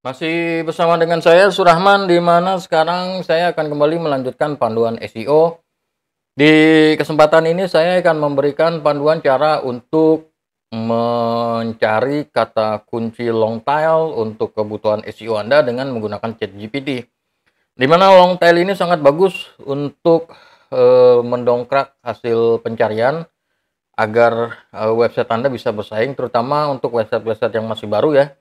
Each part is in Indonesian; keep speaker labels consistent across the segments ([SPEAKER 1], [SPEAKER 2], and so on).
[SPEAKER 1] Masih bersama dengan saya Surahman, di mana sekarang saya akan kembali melanjutkan panduan SEO. Di kesempatan ini saya akan memberikan panduan cara untuk mencari kata kunci long tail untuk kebutuhan SEO Anda dengan menggunakan ChatGPT. Di mana long tail ini sangat bagus untuk mendongkrak hasil pencarian agar website Anda bisa bersaing, terutama untuk website-website yang masih baru ya.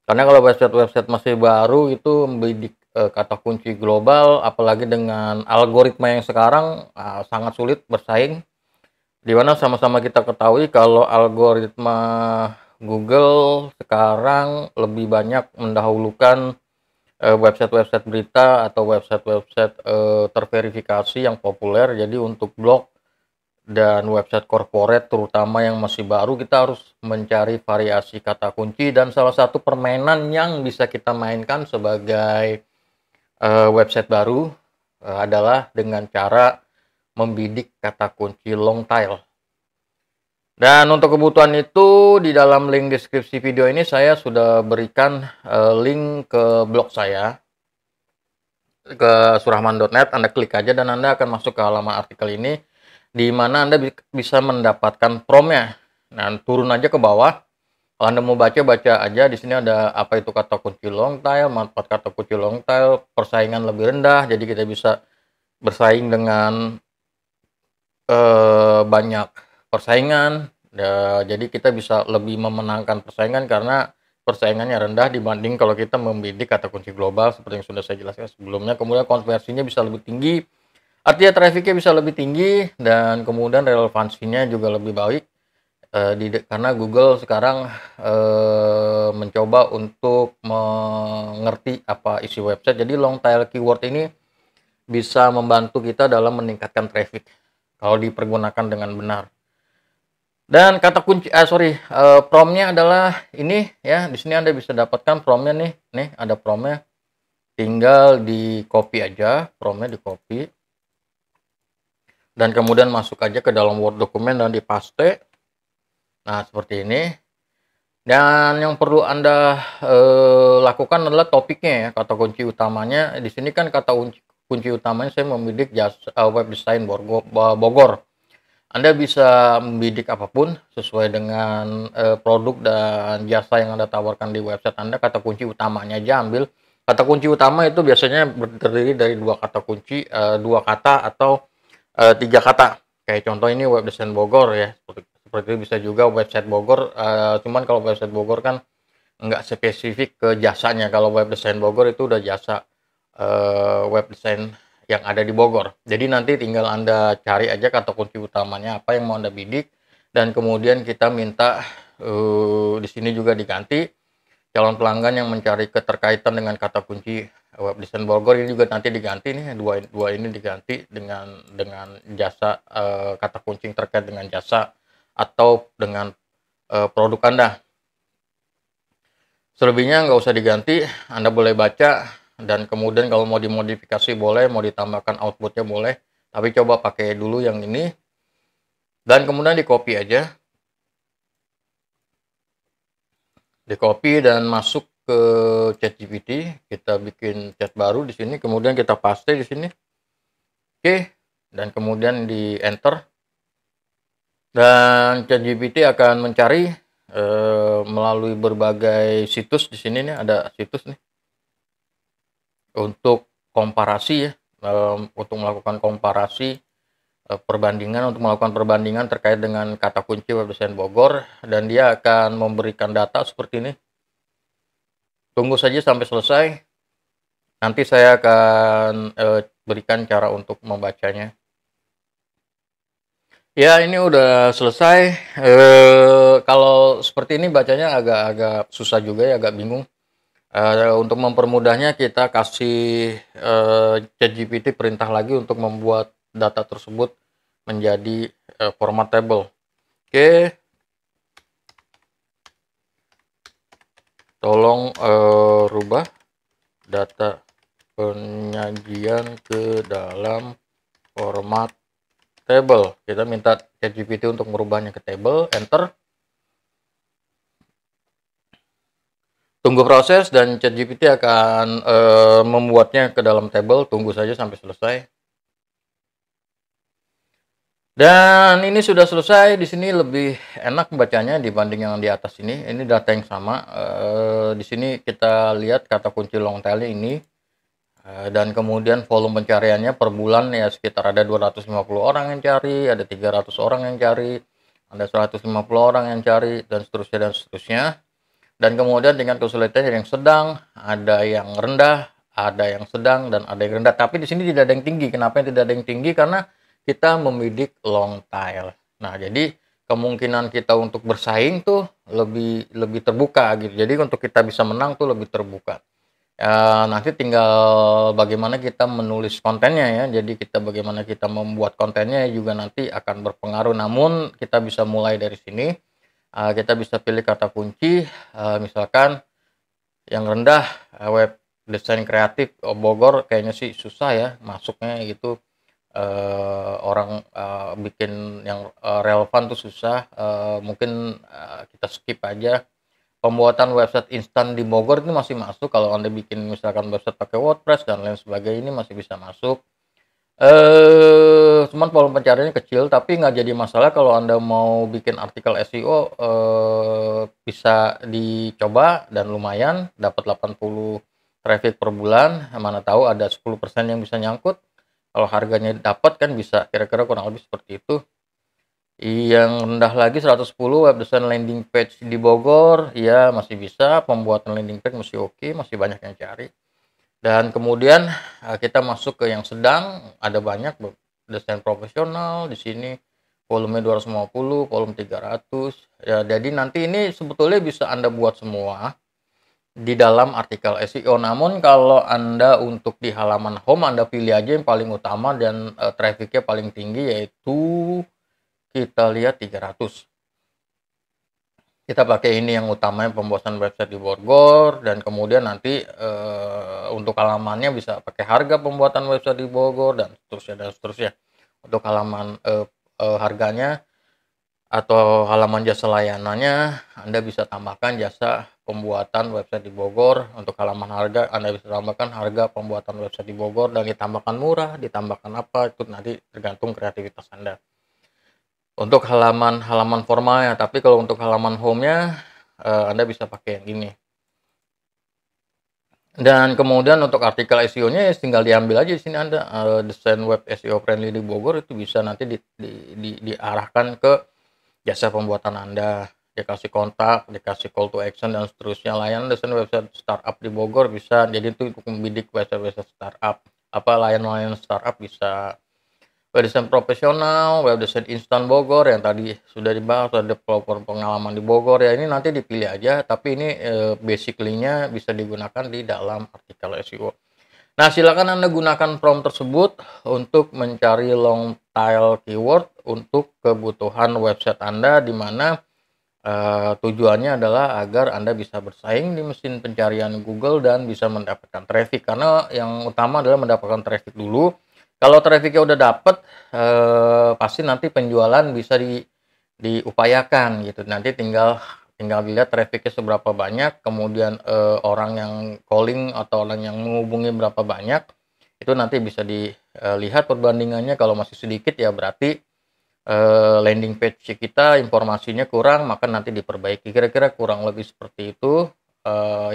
[SPEAKER 1] Karena kalau website-website masih baru itu membidik, kata kunci global, apalagi dengan algoritma yang sekarang, sangat sulit bersaing. Di mana sama-sama kita ketahui kalau algoritma Google sekarang lebih banyak mendahulukan, website-website berita atau website-website, terverifikasi yang populer. Jadi untuk blog dan website corporate terutama yang masih baru, kita harus mencari variasi kata kunci, dan salah satu permainan yang bisa kita mainkan sebagai website baru adalah dengan cara membidik kata kunci long tail. Dan untuk kebutuhan itu, di dalam link deskripsi video ini saya sudah berikan link ke blog saya, ke surahman.net. Anda klik aja dan Anda akan masuk ke halaman artikel ini, di mana Anda bisa mendapatkan promnya. Nah, turun aja ke bawah. Kalau Anda mau baca aja. Di sini ada apa itu kata kunci long tail, manfaat kata kunci long tail, persaingan lebih rendah. Jadi kita bisa bersaing dengan banyak persaingan. Jadi kita bisa lebih memenangkan persaingan karena persaingannya rendah dibanding kalau kita membidik kata kunci global seperti yang sudah saya jelaskan sebelumnya. Kemudian konversinya bisa lebih tinggi, artinya trafficnya bisa lebih tinggi, dan kemudian relevansinya juga lebih baik. Karena Google sekarang mencoba untuk mengerti apa isi website. Jadi long tail keyword ini bisa membantu kita dalam meningkatkan traffic kalau dipergunakan dengan benar. Dan kata kunci promnya adalah ini ya. Di sini Anda bisa dapatkan promnya nih. Nih ada promnya. Tinggal di copy aja, promnya di copy. Dan kemudian masuk aja ke dalam Word dokumen dan dipaste. Nah, seperti ini. Dan yang perlu Anda lakukan adalah topiknya ya, kata kunci utamanya. Di sini kan kata kunci utamanya saya membidik web design Bogor. Anda bisa membidik apapun sesuai dengan produk dan jasa yang Anda tawarkan di website Anda. Kata kunci utamanya aja ambil. Kata kunci utama itu biasanya terdiri dari dua kata kunci, dua kata atau tiga kata. Kayak contoh ini web design Bogor ya. Seperti itu. Bisa juga website Bogor. Cuman kalau website Bogor kan nggak spesifik ke jasanya. Kalau web design Bogor itu udah jasa web design yang ada di Bogor. Jadi nanti tinggal Anda cari aja kata kunci utamanya apa yang mau Anda bidik, dan kemudian kita minta di sini juga diganti calon pelanggan yang mencari keterkaitan dengan kata kunci web design Bogor. Ini juga nanti diganti nih, dua ini diganti dengan jasa, kata kunci terkait dengan jasa atau dengan produk Anda. Selebihnya nggak usah diganti, Anda boleh baca, dan kemudian kalau mau dimodifikasi boleh, mau ditambahkan outputnya boleh, tapi coba pakai dulu yang ini, dan kemudian di copy aja, di copy dan masuk ke ChatGPT. Kita bikin chat baru di sini, kemudian kita paste di sini, oke, dan kemudian di enter, dan ChatGPT akan mencari melalui berbagai situs. Di sini nih ada situs nih untuk komparasi ya, untuk melakukan komparasi, perbandingan, untuk melakukan perbandingan terkait dengan kata kunci web design Bogor, dan dia akan memberikan data seperti ini. Tunggu saja sampai selesai, nanti saya akan berikan cara untuk membacanya. Ya, ini udah selesai. Kalau seperti ini bacanya agak susah juga ya, agak bingung. Untuk mempermudahnya kita kasih ChatGPT perintah lagi untuk membuat data tersebut menjadi format table. Oke, tolong rubah data penyajian ke dalam format table. Kita minta ChatGPT untuk merubahnya ke table, enter. Tunggu proses dan ChatGPT akan membuatnya ke dalam table, tunggu saja sampai selesai. Dan ini sudah selesai, di sini lebih enak bacanya dibanding yang di atas ini. Ini data yang sama. Di sini kita lihat kata kunci long tail ini. Dan kemudian volume pencariannya per bulan ya sekitar ada 250 orang yang cari, ada 300 orang yang cari, ada 150 orang yang cari, dan seterusnya dan seterusnya. Dan kemudian dengan kesulitan yang sedang, ada yang rendah, ada yang sedang, dan ada yang rendah. Tapi di sini tidak ada yang tinggi. Kenapa tidak ada yang tinggi? Karena kita membidik long tail. Nah, jadi kemungkinan kita untuk bersaing tuh lebih terbuka gitu. Jadi untuk kita bisa menang tuh lebih terbuka. Nanti tinggal bagaimana kita menulis kontennya ya. Jadi kita bagaimana kita membuat kontennya juga nanti akan berpengaruh. Namun kita bisa mulai dari sini. Kita bisa pilih kata kunci, misalkan yang rendah web desain kreatif Bogor, kayaknya sih susah ya masuknya gitu. Orang bikin yang relevan tuh susah. Mungkin kita skip aja. Pembuatan website instan di Bogor itu masih masuk kalau Anda bikin misalkan website pakai WordPress dan lain sebagainya, ini masih bisa masuk. Cuman volume pencariannya kecil, tapi nggak jadi masalah kalau Anda mau bikin artikel SEO, bisa dicoba dan lumayan dapat 80 traffic per bulan, mana tahu ada 10% yang bisa nyangkut. Kalau harganya dapat kan bisa kira-kira kurang lebih seperti itu. Yang rendah lagi 110 web design landing page di Bogor, ya masih bisa, pembuatan landing page masih oke, masih banyak yang cari. Dan kemudian kita masuk ke yang sedang, ada banyak desain profesional di sini, volume 250, volume 300. Ya, jadi nanti ini sebetulnya bisa Anda buat semua di dalam artikel SEO. Namun kalau Anda untuk di halaman home, Anda pilih aja yang paling utama dan trafficnya paling tinggi, yaitu kita lihat 300. Kita pakai ini yang utamanya pembuatan website di Bogor, dan kemudian nanti untuk halamannya bisa pakai harga pembuatan website di Bogor dan seterusnya dan seterusnya. Untuk halaman harganya atau halaman jasa layanannya, Anda bisa tambahkan jasa pembuatan website di Bogor. Untuk halaman harga, Anda bisa tambahkan harga pembuatan website di Bogor, dan ditambahkan murah, ditambahkan apa, itu nanti tergantung kreativitas Anda. Untuk halaman formalnya, tapi kalau untuk halaman home-nya Anda bisa pakai yang ini. Dan kemudian untuk artikel SEO-nya ya tinggal diambil aja di sini Anda, desain web SEO friendly di Bogor, itu bisa nanti diarahkan ke jasa pembuatan Anda. Dikasih kontak, dikasih call to action dan seterusnya. Layanan desain website startup di Bogor bisa, jadi itu untuk membidik website startup. Layanan startup bisa. Web desain profesional, web desain instan Bogor yang tadi sudah dibahas, ada developer pengalaman di Bogor ya, ini nanti dipilih aja, tapi ini basically-nya bisa digunakan di dalam artikel SEO. Nah, silakan Anda gunakan prompt tersebut untuk mencari long tail keyword untuk kebutuhan website Anda, di mana tujuannya adalah agar Anda bisa bersaing di mesin pencarian Google dan bisa mendapatkan traffic, karena yang utama adalah mendapatkan traffic dulu. Kalau trafficnya udah dapet, pasti nanti penjualan bisa diupayakan gitu. Nanti tinggal dilihat trafficnya seberapa banyak, kemudian orang yang calling atau orang yang menghubungi berapa banyak, itu nanti bisa dilihat perbandingannya. Kalau masih sedikit ya berarti landing page kita informasinya kurang, maka nanti diperbaiki. Kira-kira kurang lebih seperti itu.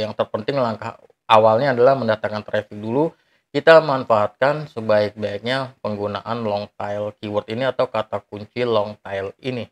[SPEAKER 1] Yang terpenting langkah awalnya adalah mendatangkan traffic dulu. Kita manfaatkan sebaik-baiknya penggunaan long tail keyword ini atau kata kunci long tail ini.